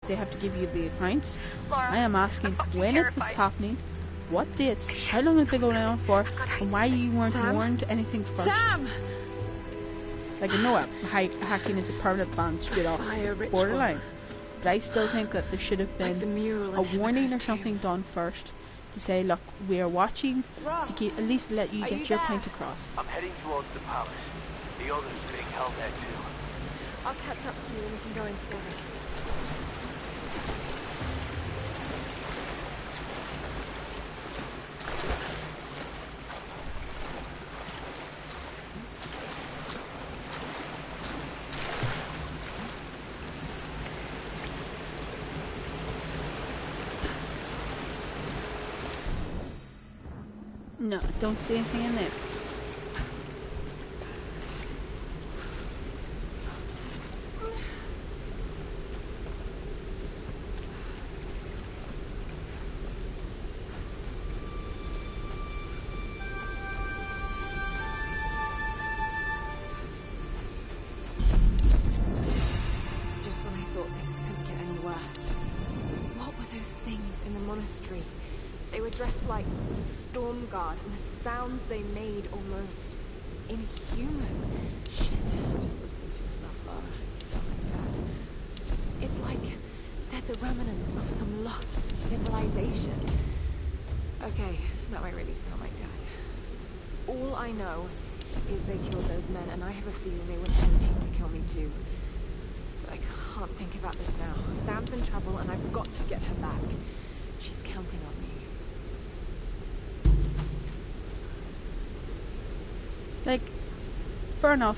they have to give you the accounts. Laura, I am asking I'm fucking when it was terrified. happening, what dates, how long have they going on for, and why you weren't Sam? warned anything first. Sam! Like, I know hacking is a permanent ban straight off Fire ritual. borderline, but I still think that there should have Like the been mural a in warning or Himiko's something tomb. done first to say, look, we are watching, to at least let you Are get you your there? point across. I'm heading towards the palace. The others are being held there too. I'll catch up to you and we can go in together. No, don't see anything in there. Just when I thought things couldn't get any worse. What were those things in the monastery? They were dressed like storm guard, and the sounds they made almost inhuman. Shit, just listen to yourself, Laura. Something's bad. It's like they're the remnants of some lost civilization. Okay, now I really sound like Dad. All I know is they killed those men, and I have a feeling they wouldn't hesitate to kill me too. But I can't think about this now. Sam's in trouble, and I've got to get her back. She's counting on me. Like, fair enough,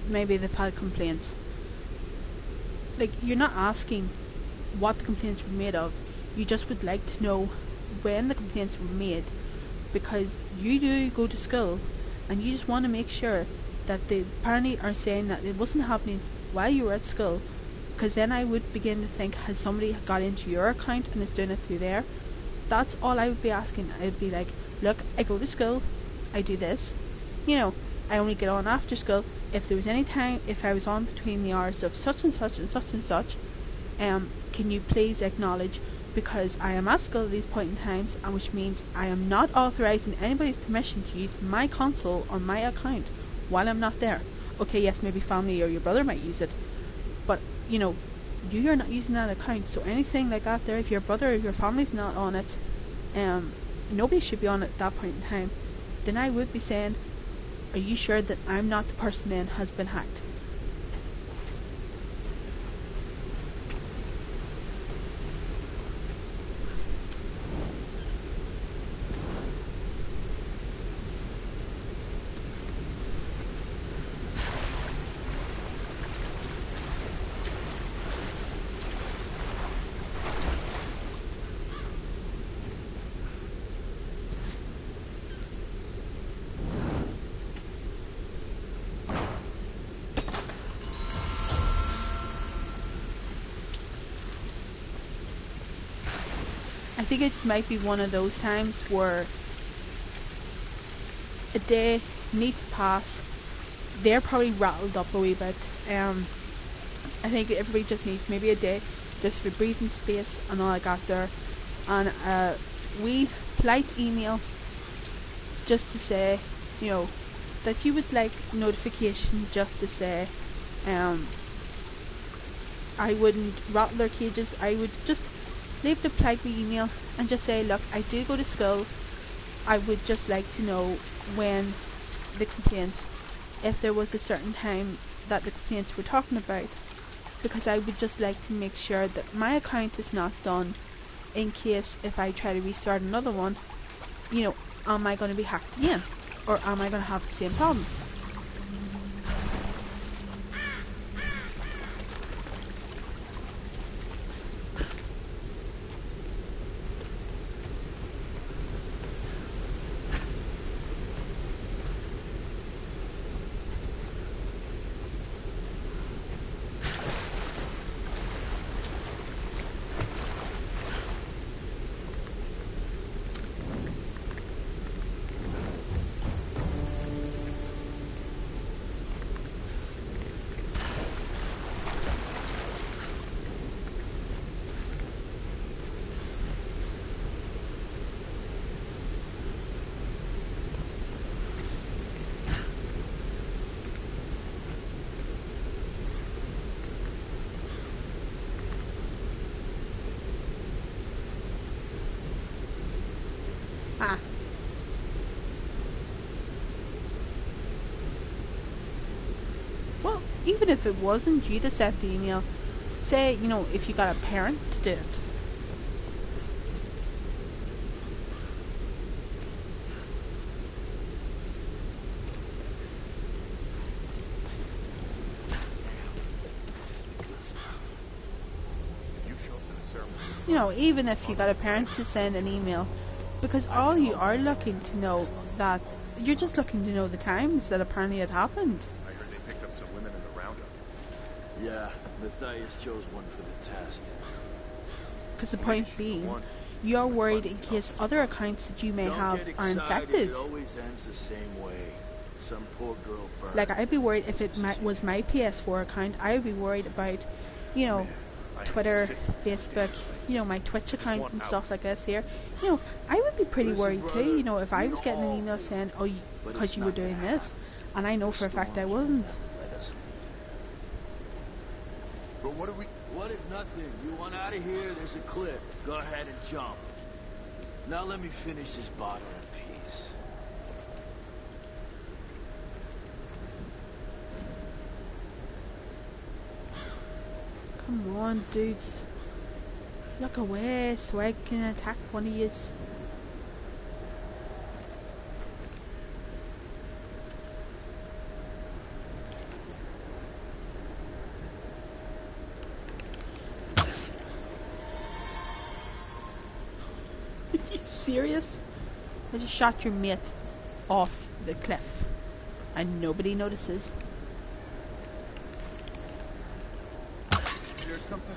maybe they've had complaints. Like, you're not asking what the complaints were made of, you just would like to know when the complaints were made, because you do go to school and you just want to make sure that they apparently are saying that it wasn't happening while you were at school, because then I would begin to think, has somebody got into your account and is doing it through there? That's all I would be asking. I would be like, look, I go to school, I do this, you know, I only get on after school. If there was any time, if I was on between the hours of such and such and such and such, can you please acknowledge, because I am at school at these point in times, and which means I am not authorising anybody's permission to use my console or my account while I'm not there. Okay, yes, maybe family or your brother might use it, but you know, you are not using that account, so anything like that there, if your brother or your family's not on it, nobody should be on it at that point in time. Then I would be saying, are you sure that I'm not the person then has been hacked? I think it just might be one of those times where a day needs to pass. They're probably rattled up a wee bit. I think everybody just needs maybe a day just for breathing space and all I got there. And a wee polite email just to say, you know, that you would like notification just to say, I wouldn't rattle their cages. I would just leave the polite wee email and just say, look, I do go to school. I would just like to know when the complaints, if there was a certain time that the complaints were talking about, because I would just like to make sure that my account is not done, in case if I try to restart another one, you know, am I going to be hacked again, or am I going to have the same problem? Ah. Well, even if it wasn't you that sent the email, say, if you got a parent to do it. Even if you got a parent to send an email, because all you are looking to know that you're just looking to know the times that apparently it happened. I heard they picked up some women in the roundup. Yeah, Matthias chose one for the test. Because the point being, you're worried in case other accounts that you may have are infected. It always ends the same way. Some poor girl burns. Like, I'd be worried if it was my PS4 account. I would be worried about, Twitter, Facebook, my Twitch account and stuff like this here. I would be pretty worried too, if I was getting an email saying, oh, because you were doing this, and I know for a fact I wasn't. But what if nothing? You want out of here? There's a cliff. Go ahead and jump. Now let me finish this bottle in peace. Come on, dudes. Look away so I can attack one of yous. Are you serious? I just shot your mate off the cliff and nobody notices. Here's something.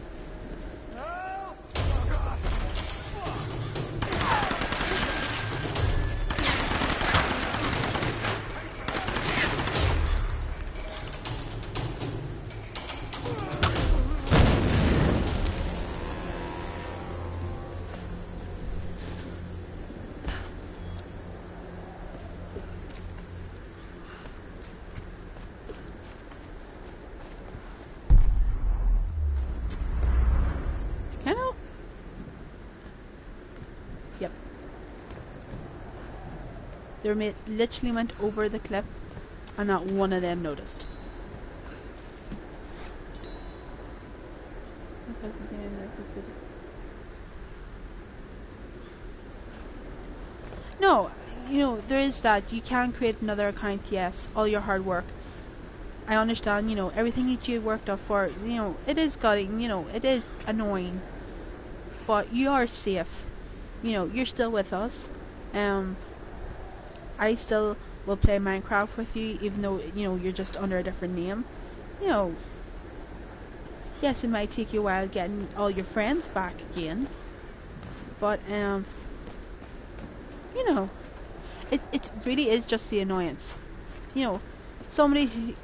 Yep. Their mate literally went over the cliff and not one of them noticed. No, there is that. You can create another account, yes, all your hard work. I understand, everything that you worked up for, it is gutting, it is annoying. But you are safe. You're still with us. I still will play Minecraft with you, even though, you're just under a different name. Yes, it might take you a while getting all your friends back again. But, it really is just the annoyance. Somebody who...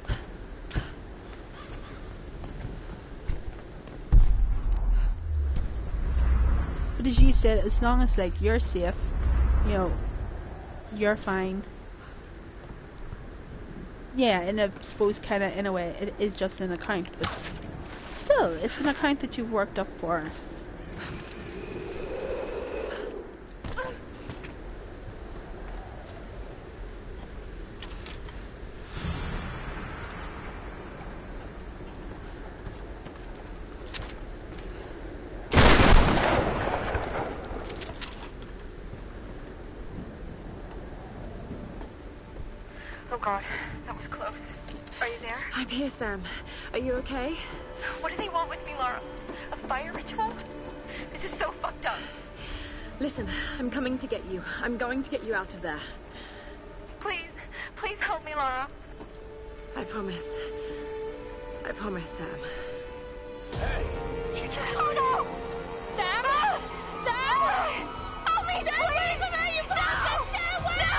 But as you said, as long as, you're safe, you're fine. Yeah, and I suppose kinda, in a way, it is just an account, but still, it's an account that you've worked up for. Oh God, that was close. Are you there? I'm here, Sam. Are you okay? What do they want with me, Laura? A fire ritual? This is so fucked up. Listen, I'm coming to get you. I'm going to get you out of there. Please, please help me, Laura. I promise. I promise, Sam. Hey, she just... Oh no! Sam! No! Sam! Help me! Stay away from her, you bastard! Stay away! No!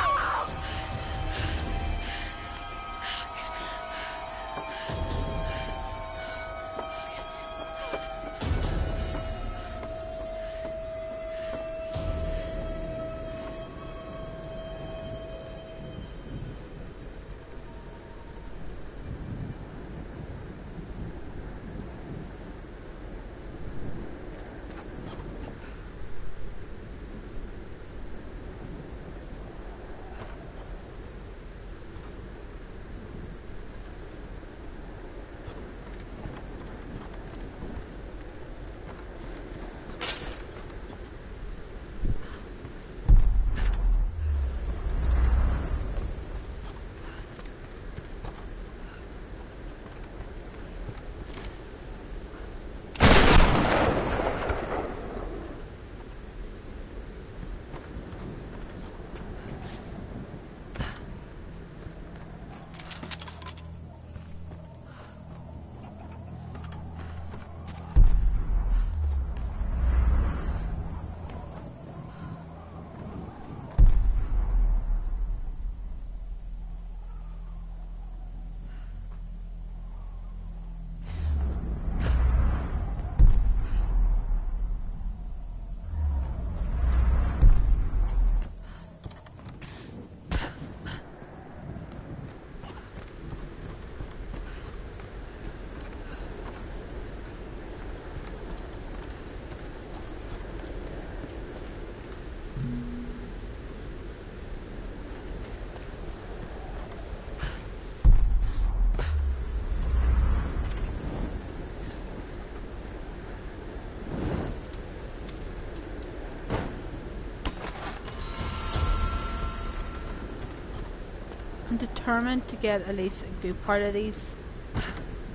determined to get at least a good part of these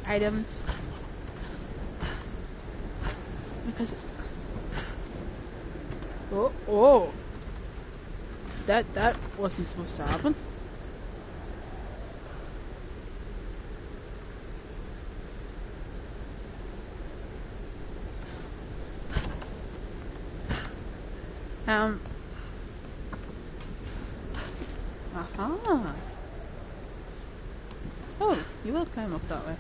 items. Because... Oh! That wasn't supposed to happen. Aha! Oh, you will climb up that way.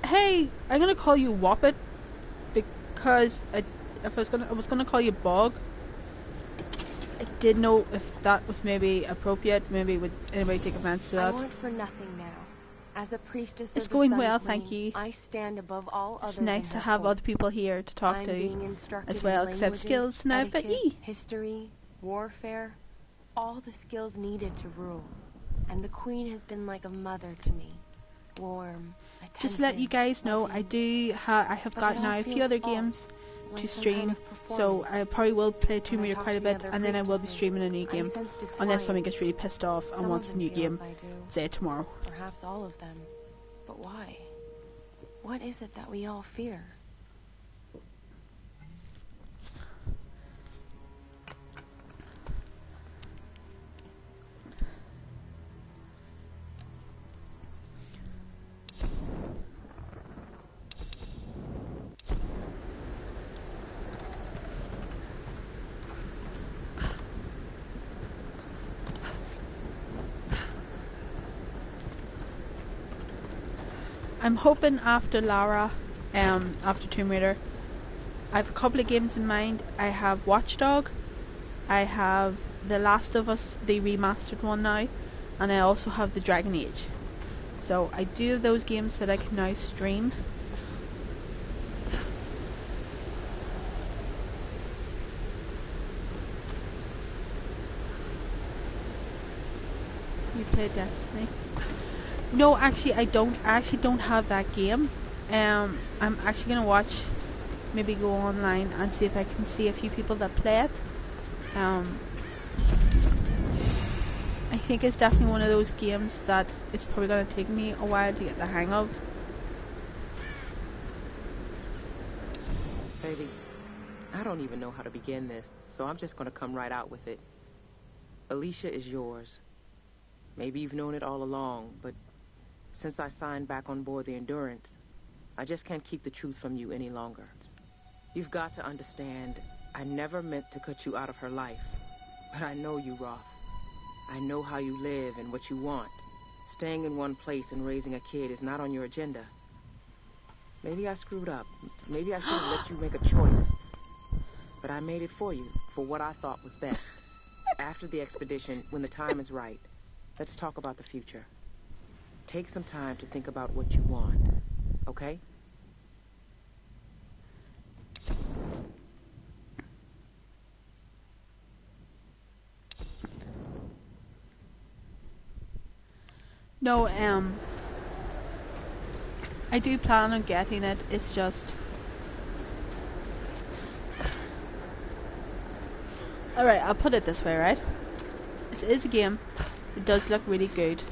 Hey, I'm gonna call you Whoppet because I was gonna call you Bog. I didn't know if that was maybe appropriate. Maybe would anybody take offense to that? I want for nothing now. As a priestess It's of the going Sun well, Queen, thank you. I stand above all others. It's nice in to her have court. other people here to talk I'm to being instructed as well, in because I have languages, skills now I've got etiquette, ye. history, warfare, all the skills needed to rule. And the queen has been like a mother to me. Warm, attentive, Just to let you guys know, I have But got it now all a few feels other false, games like to some stream, kind of so performance. I probably will play Tomb When I Raider talk quite a to the bit, other and then I will be priestesses, streaming a new I game, sense unless disquiet. someone gets really pissed off and Some wants of a new them feel game, as I do. say tomorrow. Perhaps all of them. But why? What is it that we all fear? I'm hoping after Lara, after Tomb Raider, I have a couple of games in mind. I have Watchdog, I have The Last of Us, the remastered one now, and I also have the Dragon Age. So I do have those games that I can now stream. You play Destiny? No, actually I don't. I actually don't have that game. I'm actually gonna watch, maybe go online and see if I can see a few people that play it. I think it's definitely one of those games that it's probably gonna take me a while to get the hang of. Baby, I don't even know how to begin this, so I'm just gonna come right out with it. Alicia is yours. Maybe you've known it all along, but since I signed back on board the Endurance, I just can't keep the truth from you any longer. You've got to understand, I never meant to cut you out of her life. But I know you, Roth. I know how you live and what you want. Staying in one place and raising a kid is not on your agenda. Maybe I screwed up. Maybe I should have let you make a choice. But I made it for you, for what I thought was best. After the expedition, when the time is right, let's talk about the future. Take some time to think about what you want, okay? No, I do plan on getting it. It's just... Alright, I'll put it this way, right? This is a game. It does look really good.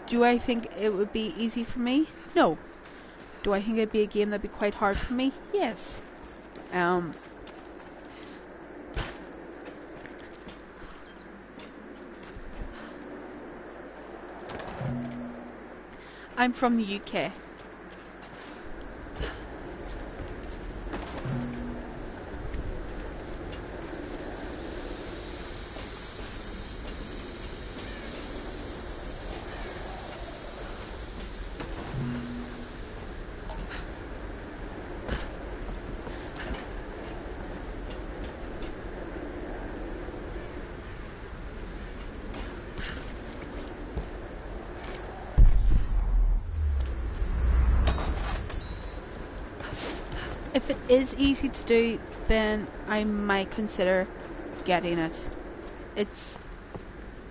Do I think it would be easy for me? No. Do I think it'd be a game that'd be quite hard for me? Yes. I'm from the UK. If it is easy to do, then I might consider getting it. It's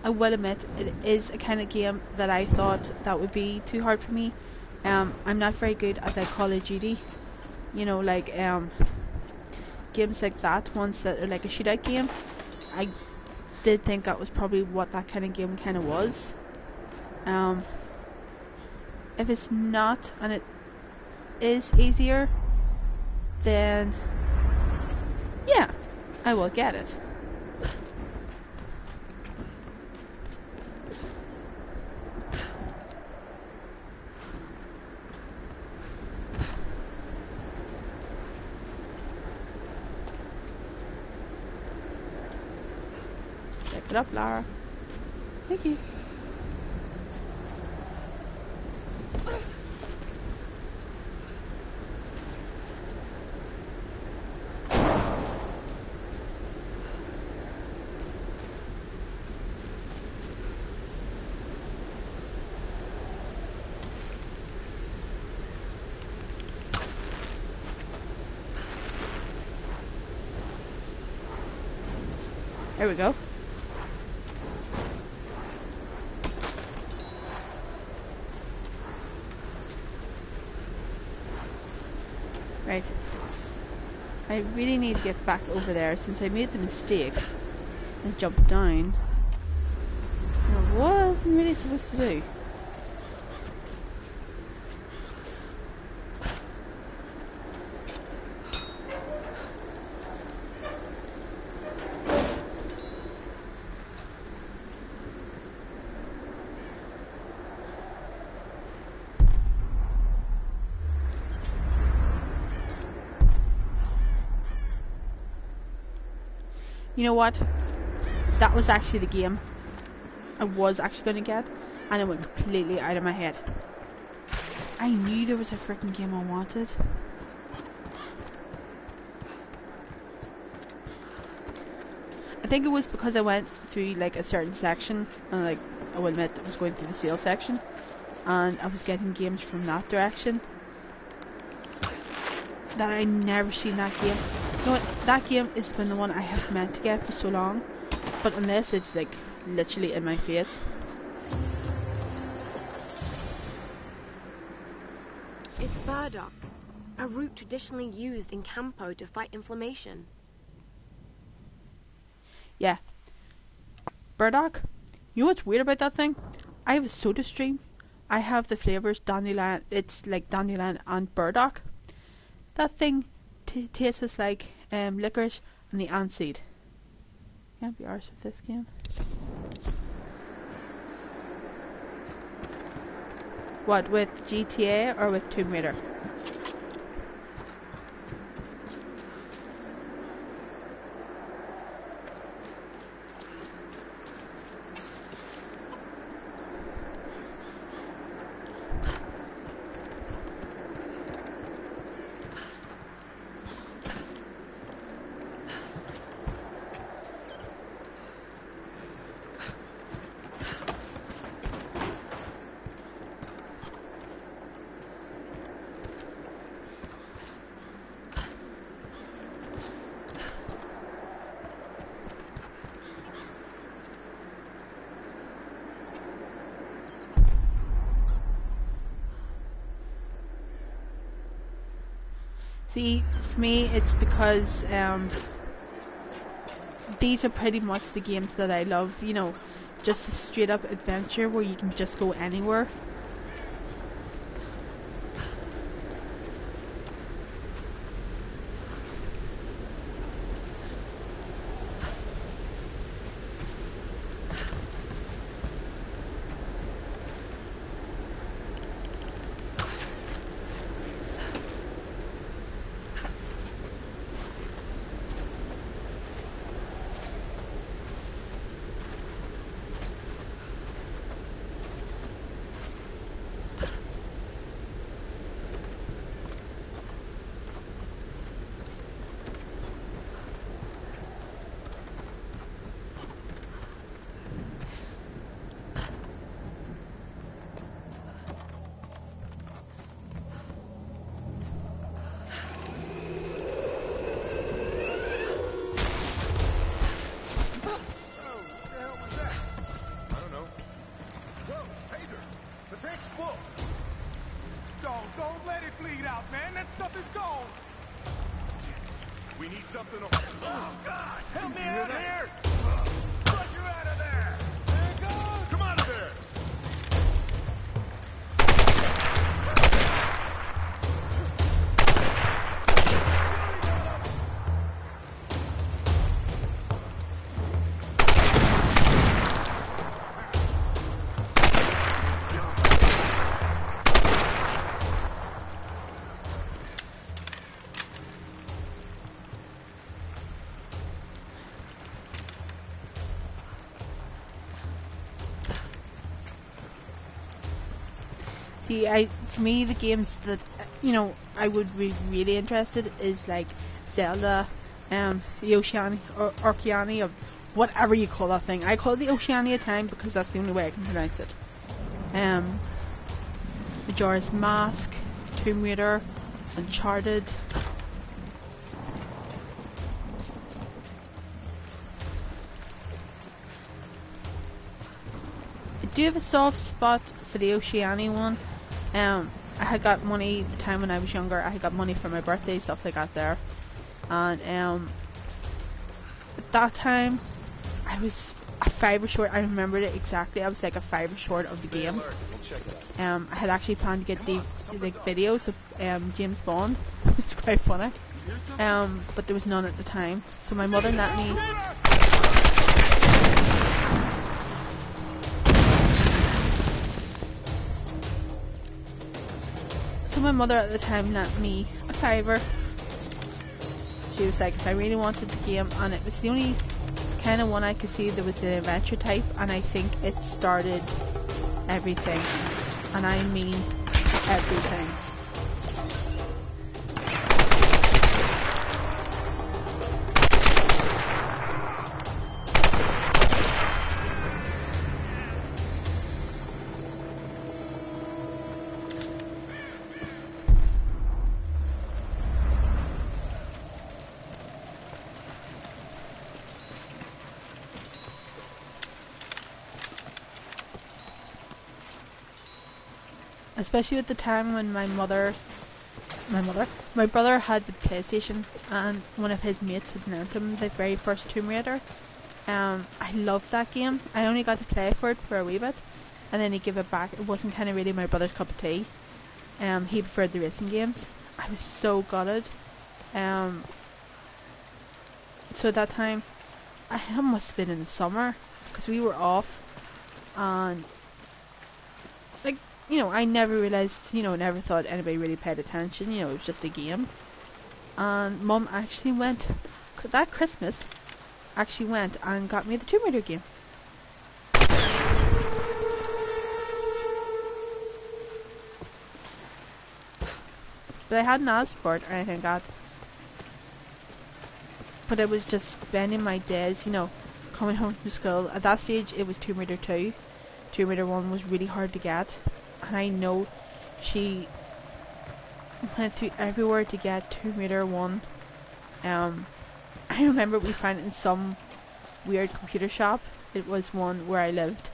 I will admit it is a kind of game that I thought that would be too hard for me. I'm not very good at like Call of Duty, you know, like games like that, ones that are like a shootout game. I did think that was probably what that kind of game kind of was. If it's not and it is easier, then yeah, I will get it. Pick it up, Lara. Thank you. There we go. Right. I really need to get back over there since I made the mistake and jumped down. I wasn't really supposed to do. You know what? That was actually the game I was actually going to get, and it went completely out of my head. I knew there was a freaking game I wanted. I think it was because I went through like a certain section, and like I will admit I was going through the sale section, and I was getting games from that direction. That I never seen that game. You know what? That game has been the one I have meant to get for so long, but unless it's like literally in my face. It's burdock, a root traditionally used in Campo to fight inflammation. Yeah. Burdock. You know what's weird about that thing? I have a soda stream. I have the flavors dandelion. It's like dandelion and burdock. That thing tastes like licorice and the ant-seed. Can't be arsed with this game. What, with GTA or with Tomb Raider? See, for me, it's because these are pretty much the games that I love, you know, just a straight up adventure where you can just go anywhere. need something to... Oh, God! Help me You hear out that? here! Roger, out of there! There it goes! Come out of there! See, for me, the games that I would be really interested is like Zelda, the Oceania or Oceania, or whatever you call that thing. I call it the Oceania time because that's the only way I can pronounce it. Majora's Mask, Tomb Raider, Uncharted. I do have a soft spot for the Oceania one. I had got money the time when I was younger. I had got money for my birthday, stuff like that there. And at that time, I was a fiver short. I remembered it exactly. I was like a fiver short of the game. I had actually planned to get the videos of James Bond. It's quite funny. But there was none at the time. So my mother let me. So my mother at the time lent me a fiver. She was like, if I really wanted the game, and it was the only kind of one I could see that was the adventure type, and I think it started everything, and I mean everything. Especially at the time when my brother had the PlayStation, and one of his mates had lent him the very first Tomb Raider. I loved that game. I only got to play for it for a wee bit, and then he gave it back. It wasn't kind of really my brother's cup of tea. He preferred the racing games. I was so gutted. So at that time, I must have been in the summer, because we were off, and like, I never realised, never thought anybody really paid attention, it was just a game. And Mum actually went, that Christmas, and got me the Tomb Raider game. But I hadn't asked for it or anything like that. But I was just spending my days, coming home from school. At that stage, it was Tomb Raider 2. Tomb Raider 1 was really hard to get. And I know she went through everywhere to get Tomb Raider 1. I remember we found it in some weird computer shop. It was one where I lived.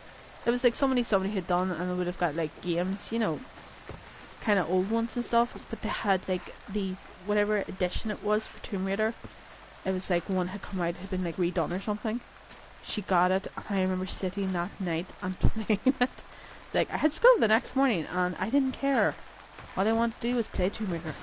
It was like somebody had done, and they would have got like games, kind of old ones and stuff. But they had like these, whatever edition it was for Tomb Raider. It was like one had come out, had been like redone or something. She got it, and I remember sitting that night and playing it. Like, I had school the next morning, and I didn't care. All I wanted to do was play Tomb Raider.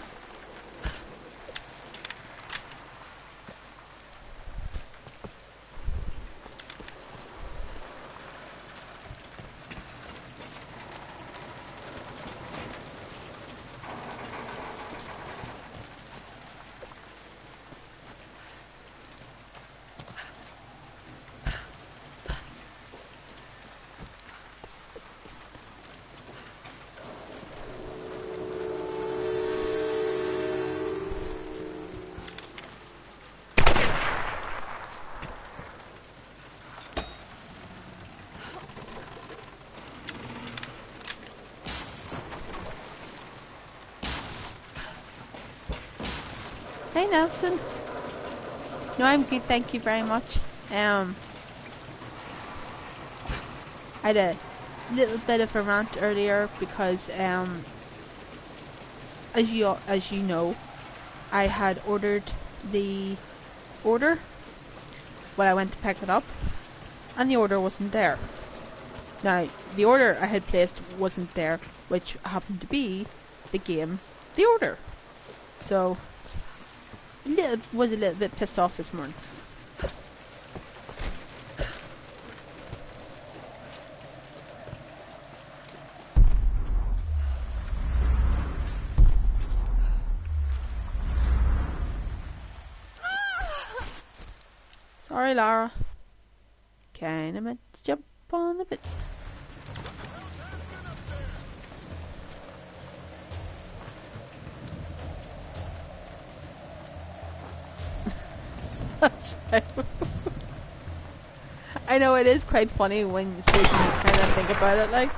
Hey Nelson. No, I'm good, thank you very much. I had a little bit of a rant earlier because as you know, I had ordered the order. Well, I went to pick it up, and the order wasn't there. Now, the order I had placed wasn't there, which happened to be the game, The Order. So, was a little bit pissed off this morning. Sorry, Lara. Kinda meant to jump on the bit. I know it is quite funny when you kind of think about it, like.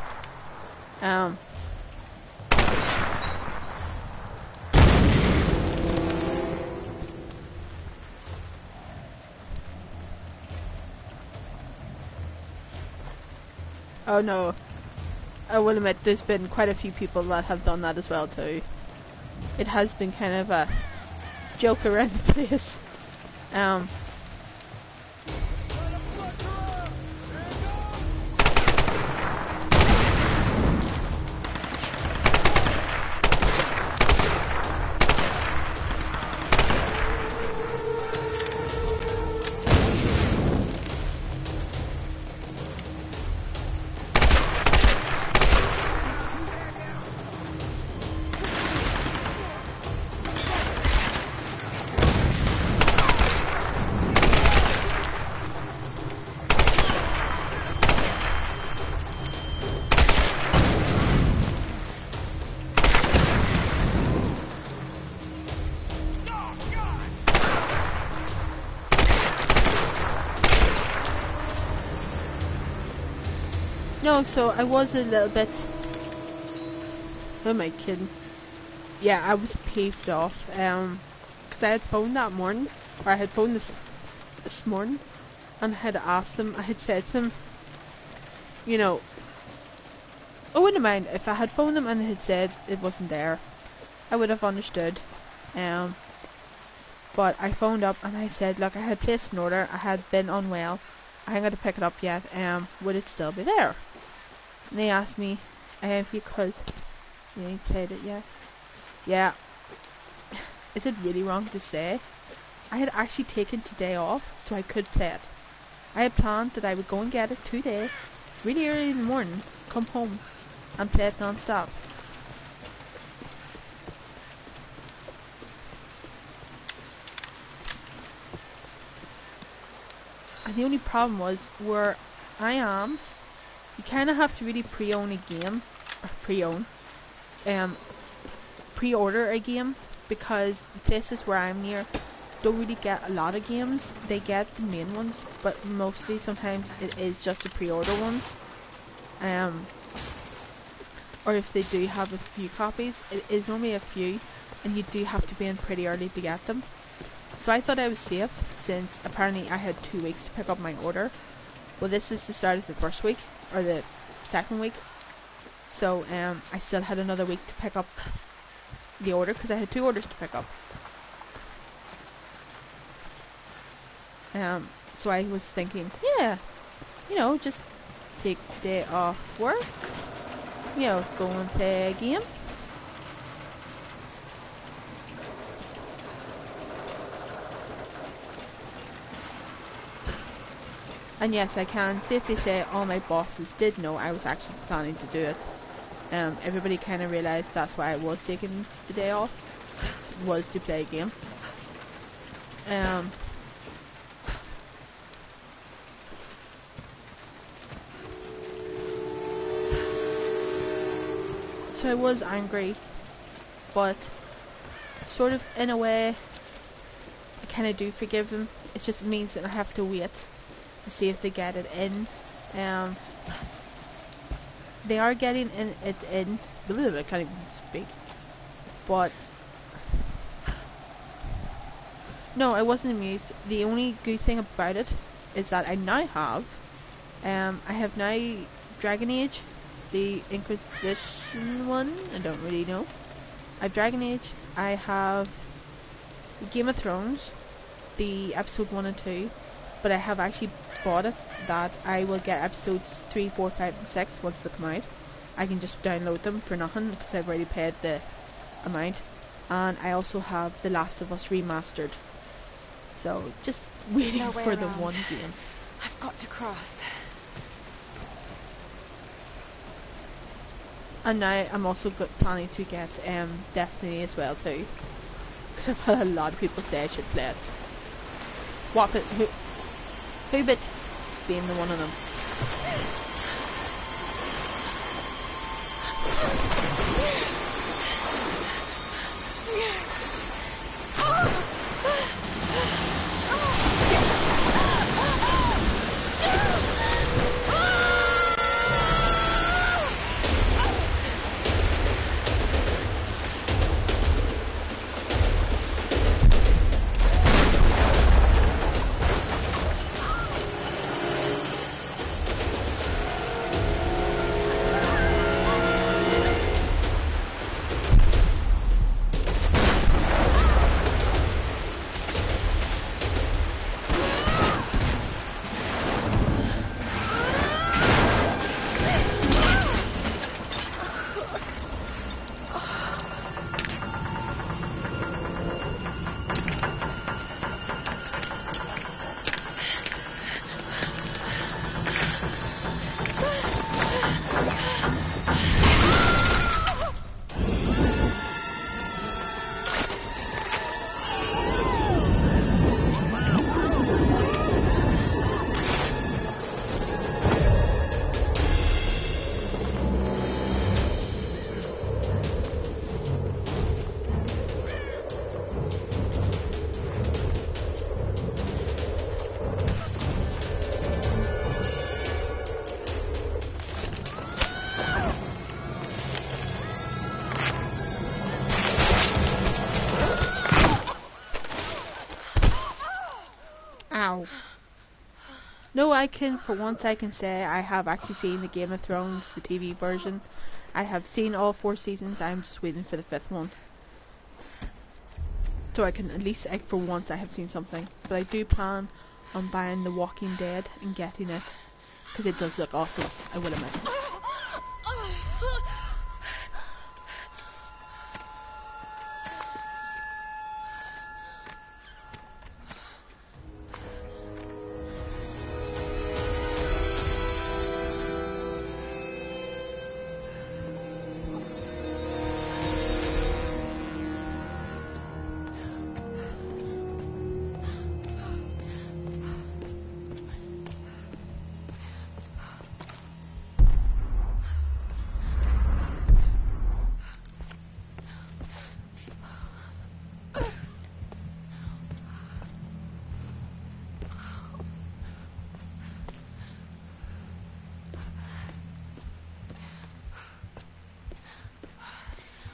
Oh no, I will admit there's been quite a few people that have done that as well too. It has been kind of a joke around the place. No, so I was a little bit... Who am I kidding? Yeah, I was peeved off, because I had phoned that morning, or I had phoned this morning, and I had asked them, I had said to them, you know, I wouldn't mind if I had phoned them and they had said it wasn't there. I would have understood. But I phoned up and I said, look, I had placed an order, I had been unwell, I ain't going to pick it up yet, would it still be there? And they asked me, because you ain't played it yet. Yeah. Is it really wrong to say? I had actually taken today off so I could play it. I had planned that I would go and get it today, really early in the morning, come home, and play it non-stop. And the only problem was, where I am, you kind of have to really pre-own a game, or pre-order a game, because the places where I'm near don't really get a lot of games. They get the main ones, but mostly sometimes it is just the pre-order ones. Or if they do have a few copies, it is normally a few, and you do have to be in pretty early to get them. So I thought I was safe, since apparently I had 2 weeks to pick up my order. Well, this is the start of the first week, or the second week. So I still had another week to pick up the order, because I had 2 orders to pick up. So I was thinking, yeah, you know, just take the day off work, you know, go and play a game. And yes, I can safely say all my bosses did know I was actually planning to do it. Everybody kind of realised that's why I was taking the day off, was to play a game. So I was angry, but sort of in a way, I kind of do forgive them. It just means that I have to wait to see if they get it in. They are getting it in. I can't even speak. But no, I wasn't amused. The only good thing about it is that I now have, I have now Dragon Age, the Inquisition one. I don't really know. I have Dragon Age. I have Game of Thrones, the episode 1 and 2, but I have actually bought it that I will get episodes 3, 4, 5 and 6 once they come out. I can just download them for nothing because I've already paid the amount. And I also have The Last of Us Remastered. So just waiting No way for the around. one game. I've got to cross. And now I'm also planning to get Destiny as well too. Because I've had a lot of people say I should play it. Whoppit, Hoobit being the one of them. Ow. No, for once I can say I have actually seen the Game of Thrones, the TV version. I have seen all 4 seasons, I'm just waiting for the 5th one. So I can at least, for once I have seen something. But I do plan on buying The Walking Dead and getting it. Because it does look awesome, I will admit.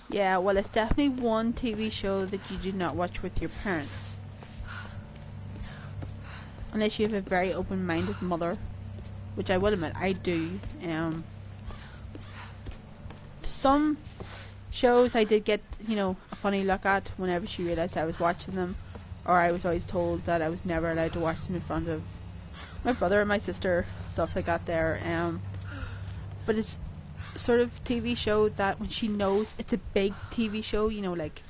Yeah, well, it's definitely one TV show that you do not watch with your parents. Unless you have a very open-minded mother. Which I will admit, I do. Some shows I did get, a funny look at whenever she realised I was watching them. Or I was always told that I was never allowed to watch them in front of my brother and my sister. Stuff like that there. But it's sort of TV show that when she knows it's a big TV show, like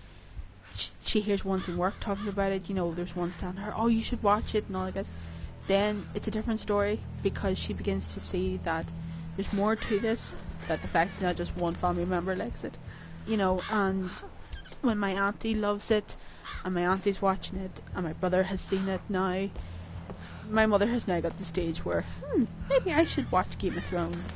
she hears ones in work talking about it, there's ones telling her, oh, you should watch it and all that, then it's a different story because she begins to see that there's more to this, that the fact it's not just one family member likes it, and when my auntie loves it and my auntie's watching it and my brother has seen it now, my mother has now got to the stage where maybe I should watch Game of Thrones.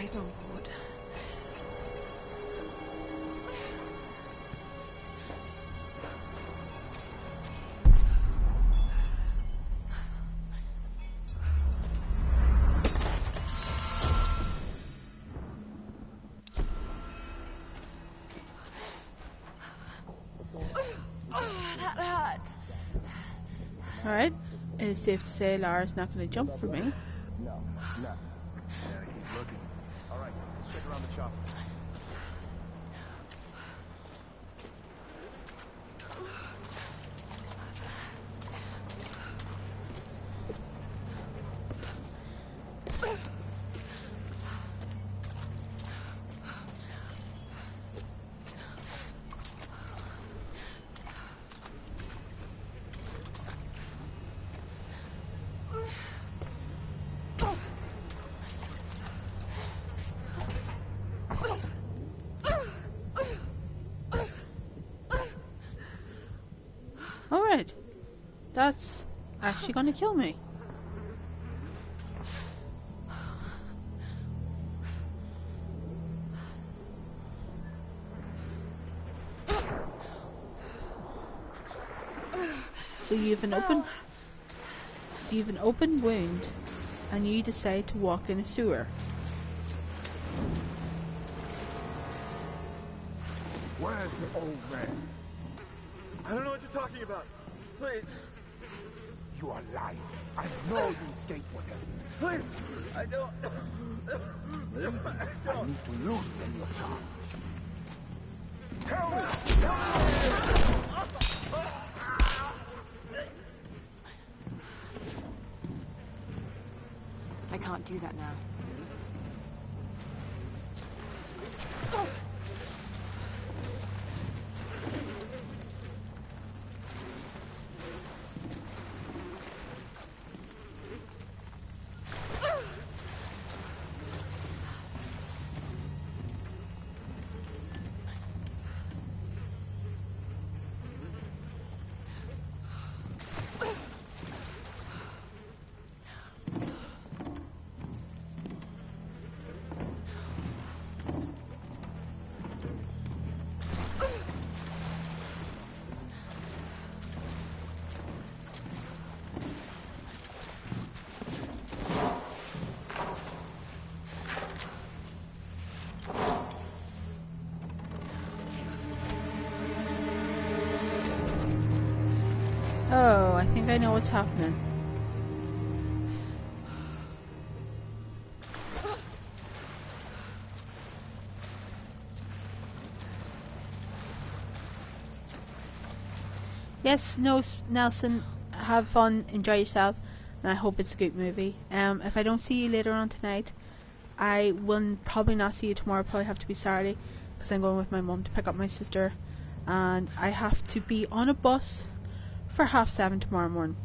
She's on board. That hurt. Alright. It's safe to say Lara's not going to jump for me. No, no. Gotta keep looking. All right, let's check around the chopper. Alright. That's actually going to kill me. So you've an open wound and you decide to walk in a sewer. Where's the old man? I don't know what you're talking about. Please, You are lying. I know you escaped with him. please. I don't. I need to loosen your tongue. Tell me! I can't do that now. Oh, I think I know what's happening. Yes, no, Nelson, have fun, enjoy yourself, and I hope it's a good movie. If I don't see you later on tonight, I will probably not see you tomorrow, probably have to be Saturday, because I'm going with my mum to pick up my sister, and I have to be on a bus for 7:30 tomorrow morning.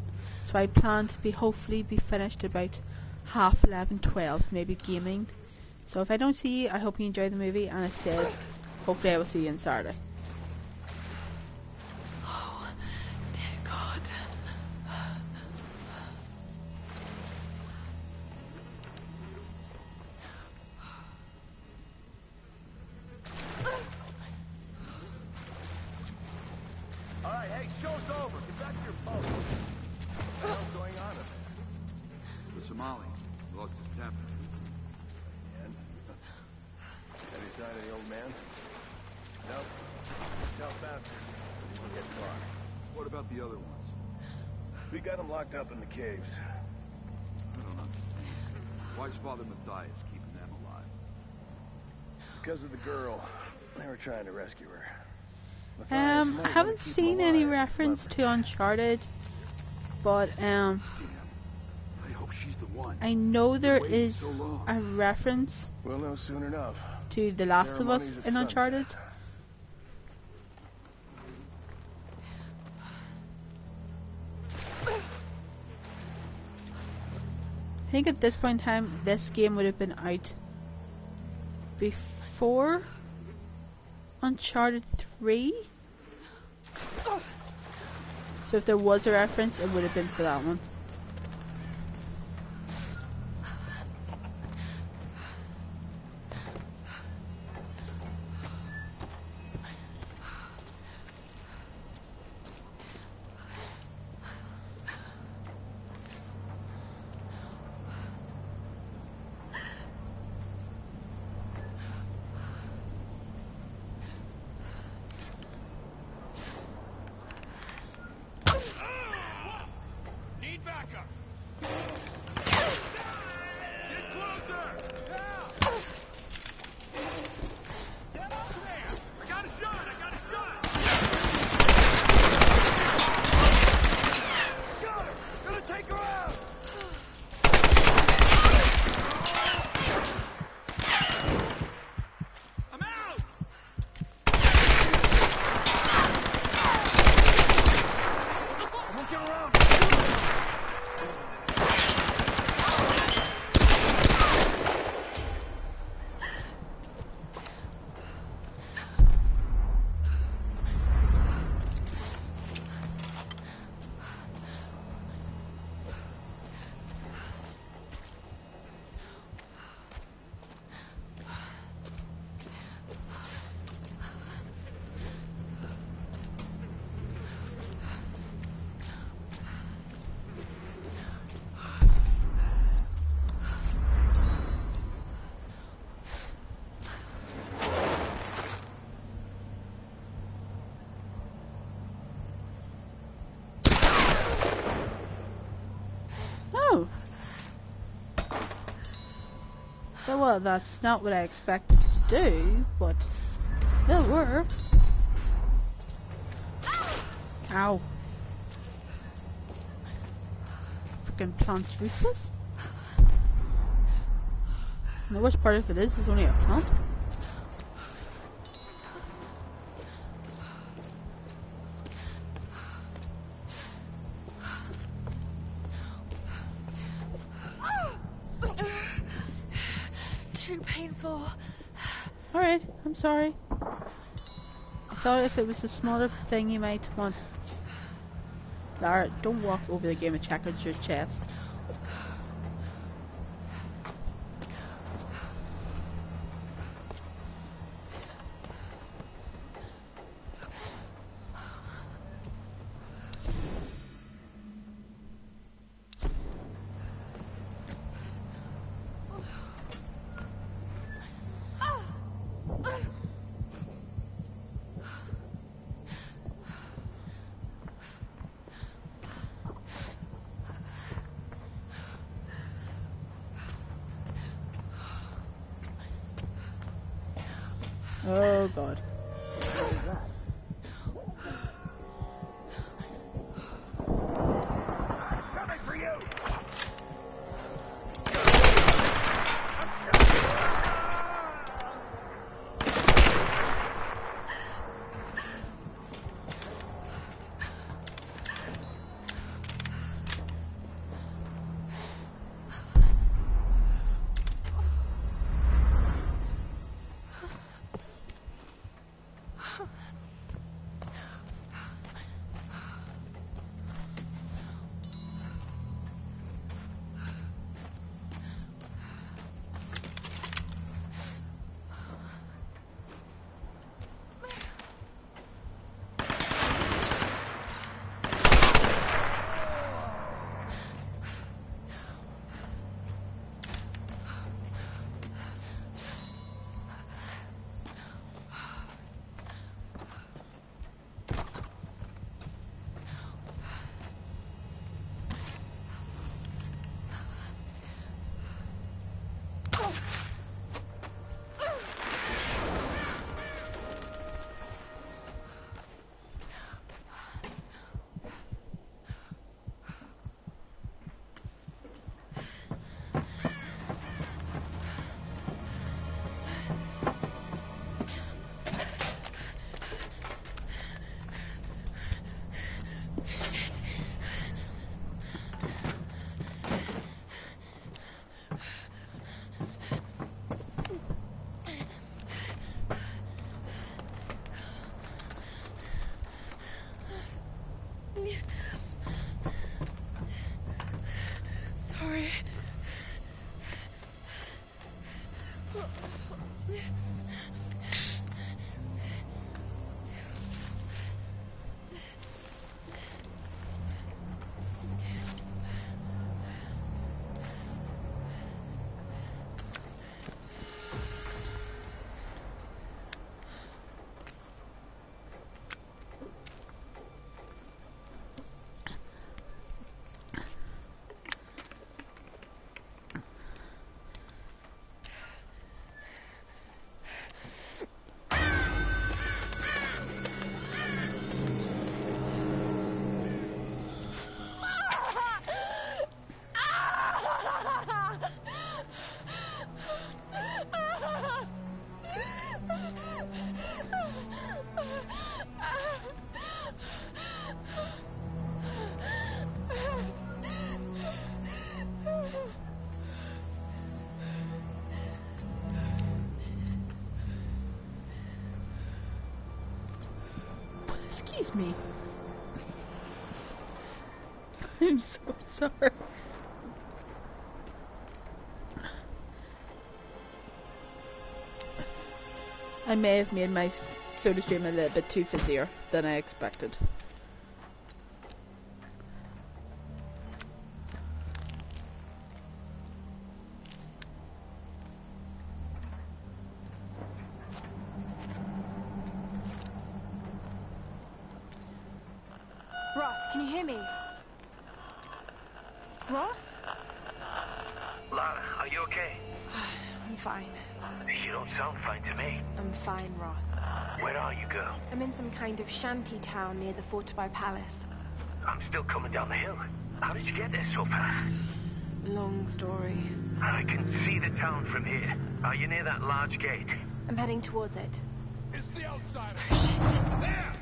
So I plan to hopefully be finished about 11:30, 12, maybe gaming. So if I don't see you, I hope you enjoy the movie, and I said, hopefully I will see you on Saturday. Oh, dear God. All right, hey, show's over. Get back to your post. What the hell's going on up there? The Somali lost his temper. And? Any sign of the old man? Nope. No faster. We'll get far. What about the other ones? We got them locked up in the caves. I don't understand. Why's Father Matthias keeping them alive? Because of the girl. They were trying to rescue her. I Matthias might haven't wanna keep seen them any alive, reference but- to Uncharted, but Damn. I hope she's the one. I know there Been waiting is so long. a reference We'll know soon enough. to The Last of Us Ceremonies at in Uncharted. sunset. I think at this point in time, this game would have been out before Uncharted 3. So if there was a reference, it would have been for that one. Well, that's not what I expected to do, but it'll work. Ow. Freaking plant's ruthless. And the worst part of it is, it's only a plant. Too painful. Alright, I'm sorry. I thought if it was a smaller thing you might want. Lara, don't walk over the game of checkers your chest. Oh god. Coming for you! Sorry. Excuse me. I'm so sorry. I may have made my soda stream a little bit too fizzier than I expected. Ross, can you hear me? Ross? Lara, are you okay? I'm fine. You don't sound fine to me. I'm fine, Roth. Where are you, girl? I'm in some kind of shanty town near the Fortified Palace. I'm still coming down the hill. How did you get there so fast? Long story. I can see the town from here. Are you near that large gate? I'm heading towards it. It's the outsider. Oh, shit. There!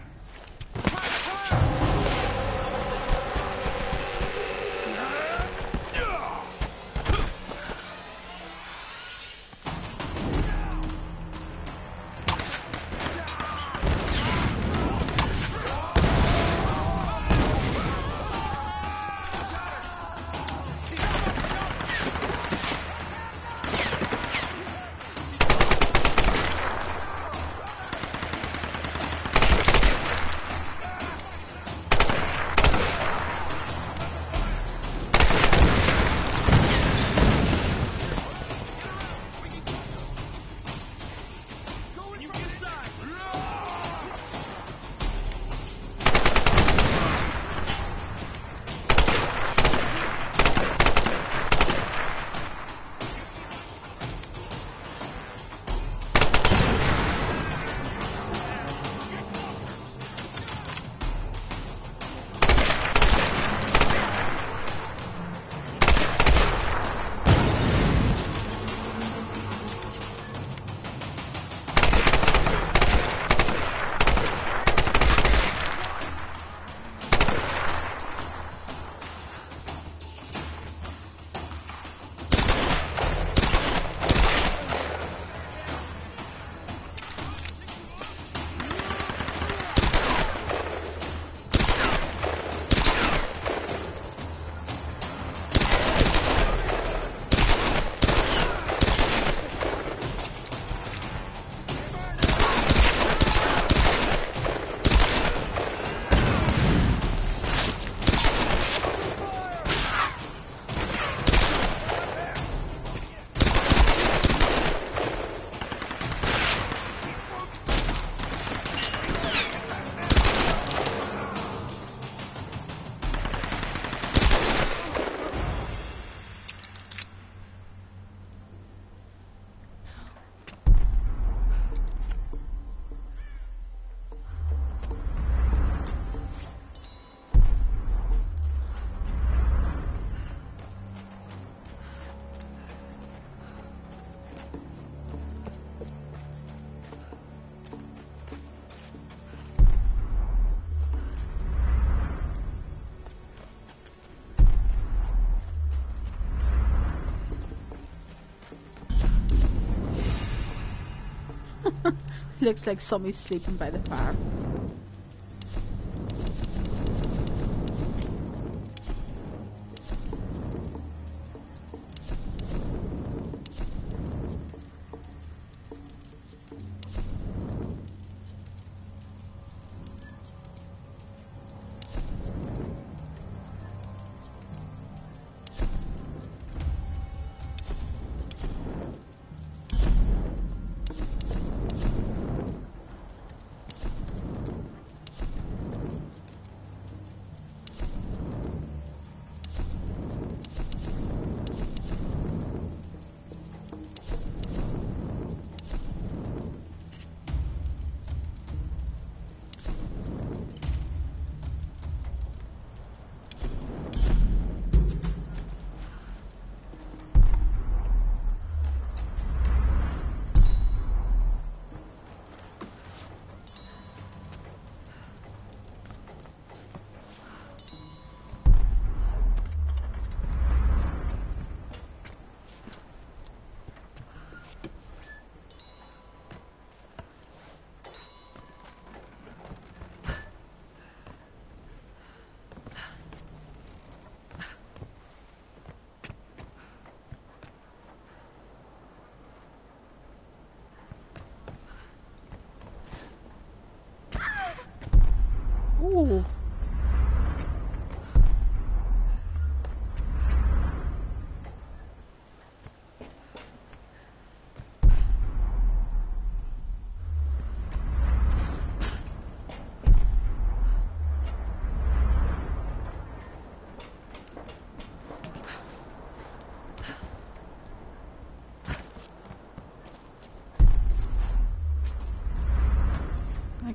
Looks like somebody's sleeping by the fire.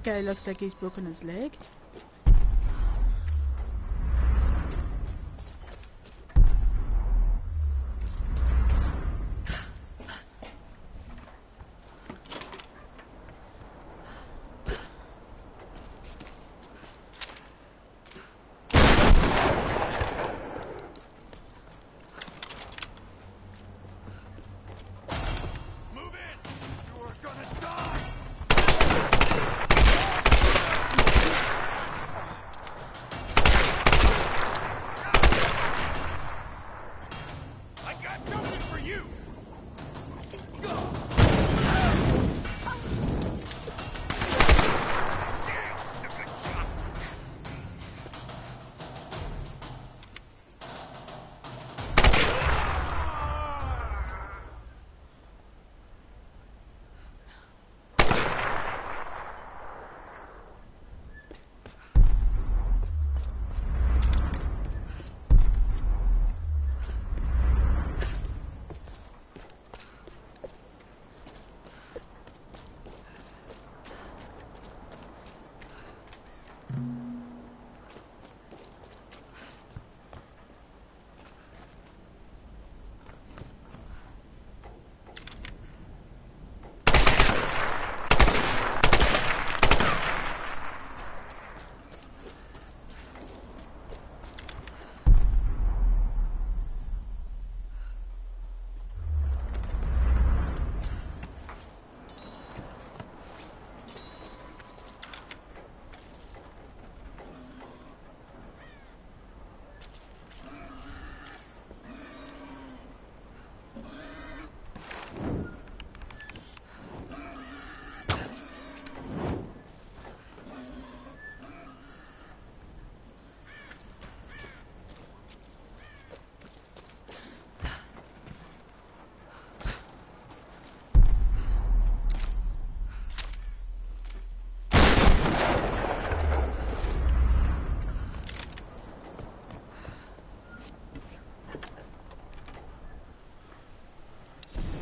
Guy looks like he's broken his leg.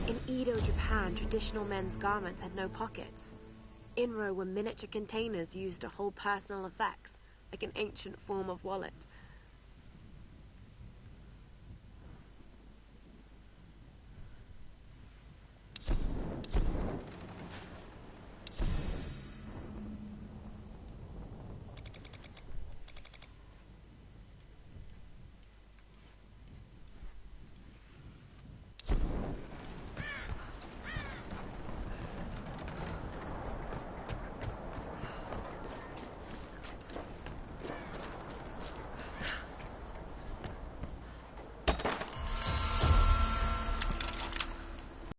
In Edo, Japan, traditional men's garments had no pockets. Inro were miniature containers used to hold personal effects, like an ancient form of wallet.